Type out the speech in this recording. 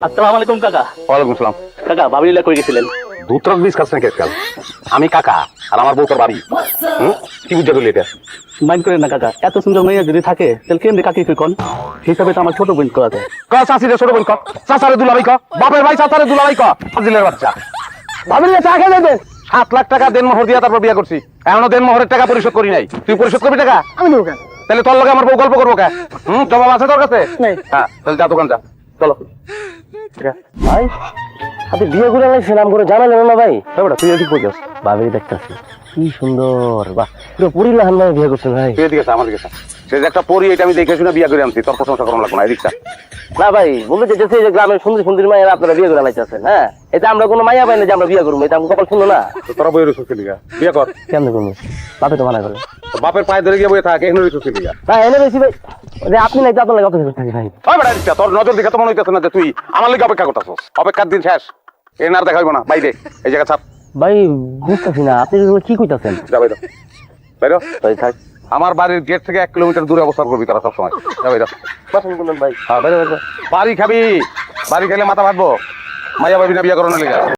আসসালামু আলাইকুম কাকা। ওয়ালাইকুম আসসালাম। কাকা ভাবিলা কই গেছিলেন? দুধরক বীজ খাচ্ছেন কে কাল? আমি কাকা আর আমার বউ তোর ভাবি। কি বুঝে করলি এটা? মাইন্ড করেন না কাকা, এত সুন্দর মেয়ে যদি থাকে তাহলে কেমনি কাকি কই কোন? হিসাবে তো আমার ছোট বোন করা যায়। ক চাষিরে ছোট বোন ক, চাচারে দুলাভাই ক, বাপের ভাই চাচারে দুলাভাই ক, ফাজিলের বাচ্চা। ভাবিলে চা খেয়ে যাবে। 7 লাখ টাকা দেন মোহর দিয়া তারপর বিয়া করছি, এখনো দেন মোহরের টাকা পরিশোধ করি নাই। তুই পরিশোধ করবি টাকা? আমি দেবো কেন? তাহলে তোর লগে আমার বউ গল্প করবো কে? জবাব আছে তোর কাছে? নেই। হ্যাঁ তাহলে যা দোকান যা, চলো। ভাই আপনি বিয়ে করে আনলেন নাম করে জানালেন না ভাই? বেটা তুই এদিকে কই যাস? ভাবি দেখতেছি কি সুন্দর, বাহ পুরো পরিলা হান্নায় বিয়ে করছেন ভাই। তুই এদিকে আমার দিকে সে যে একটা পরি, এটা আমি দেখে শুনে বিয়া করে আনছি, তোর প্রশংসা করা লাগবে না। এদিকটা না ভাই বলতে চাইতেছি যে গ্রামের সুন্দর সুন্দর মায়ের আপনারা বিয়ে করে আনাইতেছেন। হ্যাঁ এটা আমরা কোনো মাইয়া পাই না যে আমরা বিয়ে করবো, এটা আমি কপাল শুনলো না। তোরা বই রসুন লিগা বিয়া কর। কেমন করবো? বাপে তো মানা করে। তোর বাপের পায়ে ধরে গিয়ে বই থাকে, এখানে রসুন লিগা। না এনে বেশি ভাই, যে আপনি নাই তো আপনার লাগে অপেক্ষা থাকি ভাই। ওই বেটা এদিকটা, তোর নজর দেখে তো মনে হইতেছে না যে তুই আমার লিগে অপেক্ষা করতেছস। অপেক্ষার দিন শেষ, এর আর দেখা হইব না। বাইরে এই জায়গা ছাপ। ভাই বুঝতেছি না আপনি কি কইতাছেন। যা বাইরে বাইরে। ভাই থাক আমার বাড়ির গেট থেকে 1 কিলোমিটার দূরে অবস্থান করবি তোরা সবসময়। যা বাইরে। পছন্দ করলেন ভাই। হ্যাঁ বাইরে বাইরে। বাড়ি খাবি, বাড়ি খেলে মাথা ভাটবো। মাইয়া ভাবি না বিয়া করানোর লিগা।